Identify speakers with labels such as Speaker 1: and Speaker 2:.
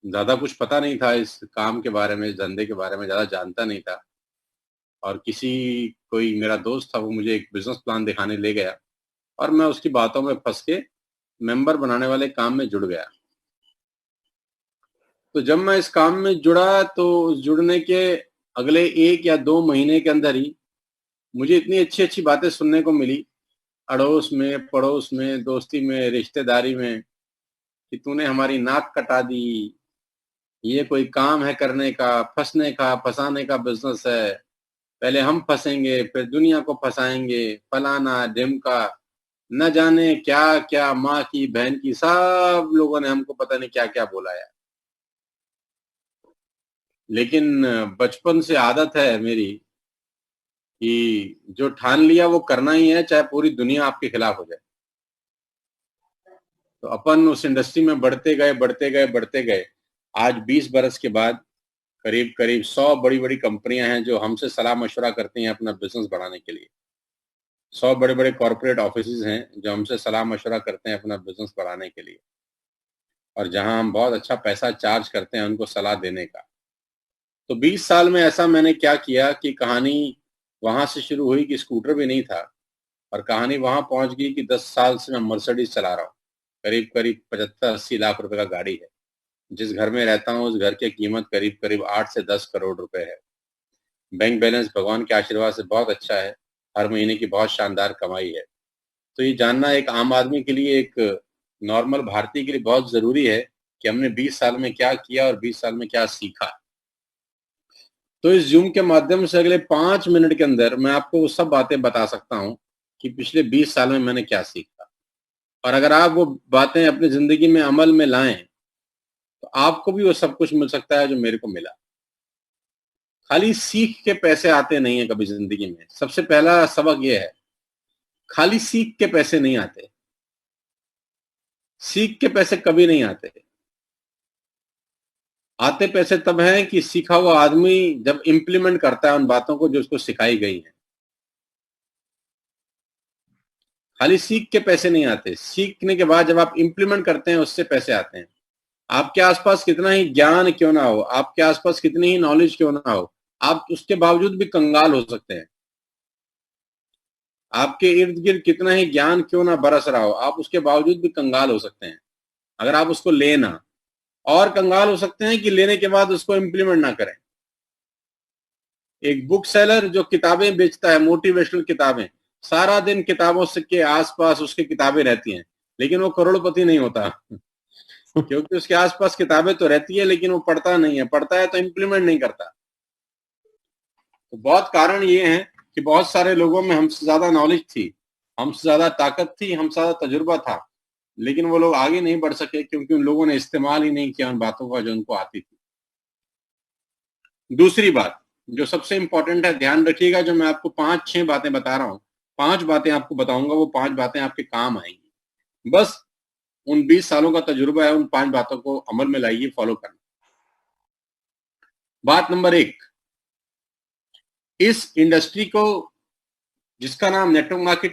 Speaker 1: ज़्यादा कुछ पता नहीं था इस काम के बारे में, इस धंधे के बारे में ज़्यादा जानता नहीं था। और कोई मेरा दोस्त था, वो मुझे एक बिज़नेस प्लान दिखाने ले गया और मैं उसकी बातों में फँस के मेंबर बनाने वाले काम में जुड़ गया। तो जब मैं इस काम में जुड़ा तो उस जुड़ने के अगले 1 या 2 महीने के अंदर ही मुझे इतनी अच्छी-अच्छी बातें सुनने को मिली, अड़ोस में, पड़ोस में, दोस्ती में, रिश्तेदारी में, कि तूने हमारी नाक कटा दी, ये कोई काम है करने का, फँसने का, फँसाने का बिज़नेस है। पहले हम फँसेंगे, फिर दुनिया को फँसाएँगे, फलाना-ढिमका, न जाने क्या-क्या, माँ की, बहन की, सब लोगों ने हमको पता नहीं क्या-क्या बोला यार। लेकिन बचपन से आदत है मेरी कि जो ठान लिया वो करना ही है, चाहे पूरी दुनिया आपके खिलाफ हो जाए। तो अपन उस इंडस्ट्री में बढ़ते गए, बढ़ते गए, बढ़ते गए। आज 20 बरस के बाद करीब-करीब 100 बड़ी-बड़ी कंपनियाँ हैं जो हमसे सलाह-मशवरा करती हैं अपना बिज़नेस बढ़ाने के लिए। 100 बड़े-बड़े कॉर्पोरेट ऑफिसेज़ हैं जो हमसे सलाह-मशवरा करते हैं अपना बिज़नेस बढ़ाने के लिए, और जहाँ हम बहुत अच्छा पैसा चार्ज करते हैं उनको सलाह देने का। तो 20 साल में ऐसा मैंने क्या किया कि कहानी वहाँ से शुरू हुई कि स्कूटर भी नहीं था, और कहानी वहाँ पहुँच गई कि 10 साल से मैं मर्सिडीज़ चला रहा हूँ। करीब-करीब 75-80 लाख रुपए का गाड़ी है। जिस घर में रहता हूँ उस घर की कीमत करीब-करीब 8 से 10 करोड़ रुपए है। बैंक बैलेंस भगवान के आशीर्वाद से बहुत अच्छा है। हर महीने की बहुत शानदार कमाई है। तो ये जानना एक आम आदमी के लिए, एक नॉर्मल भारतीय के लिए बहुत ज़रूरी है कि हमने 20 साल में क्या किया और 20 साल में क्या सीखा। तो इस ज़ूम के माध्यम से अगले 5 मिनट के अंदर मैं आपको वो सब बातें बता सकता हूँ कि पिछले 20 साल में मैंने क्या सीखा। और अगर आप वो बातें अपनी ज़िंदगी में अमल में लाएँ, तो आपको भी वो सब कुछ मिल सकता है जो मेरे को मिला। खाली सीख के पैसे आते नहीं हैं कभी ज़िंदगी में। सबसे पहला सबक ये है, खाली सीख के पैसे नहीं आते। सीख के पैसे कभी नहीं आते। आते पैसे तब हैं कि सीखा हुआ आदमी जब इम्प्लीमेंट करता है उन बातों को जो उसको सिखाई गई हैं। खाली सीख के पैसे नहीं आते। सीखने के बाद जब आप इम्प्लीमेंट करते हैं उससे पैसे आते हैं। आपके आस-पास कितना ही ज्ञान क्यों ना हो, आपके आस-पास कितनी ही नॉलेज क्यों ना हो, आप उसके बावजूद भी कंगाल हो सकते हैं। आपके इर्द-गिर्द कितना ही ज्ञान क्यों ना बरस रहा हो, आप उसके बावजूद भी कंगाल हो सकते हैं, अगर आप उसको लें ना। और कंगाल हो सकते हैं कि लेने के बाद उसको इम्प्लीमेंट ना करें। एक बुक सेलर जो किताबें बेचता है, मोटिवेशनल किताबें, सारा दिन किताबों से के आस-पास उसकी किताबें रहती हैं, लेकिन वो करोड़पति नहीं होता। क्योंकि उसके आस-पास किताबें तो रहती है लेकिन वो पढ़ता नहीं है, पढ़ता है तो इम्प्लीमेंट नहीं करता। तो बहुत कारण ये हैं कि बहुत सारे लोगों में हमसे ज़्यादा नॉलेज थी, हमसे ज़्यादा ताकत थी, हमसे ज़्यादा तजुर्बा था, लेकिन वो लोग आगे नहीं बढ़ सके क्योंकि उन लोगों ने इस्तेमाल ही नहीं किया उन बातों का जो उनको आती थी। दूसरी बात, जो सबसे इम्पोर्टेंट है, ध्यान रखिएगा, जो मैं आपको 5-6 बातें बता रहा हूँ, 5 बातें आपको बताऊँगा, वो 5 बातें आपके काम आएँगी। बस उन 20 सालों का तजुर्बा है, उन 5 बातों को अमल में लाइए, फॉलो करना। बात नंबर 1, इस इंडस्ट्री को, जिसका नाम नेटवर्क मार्केटिंग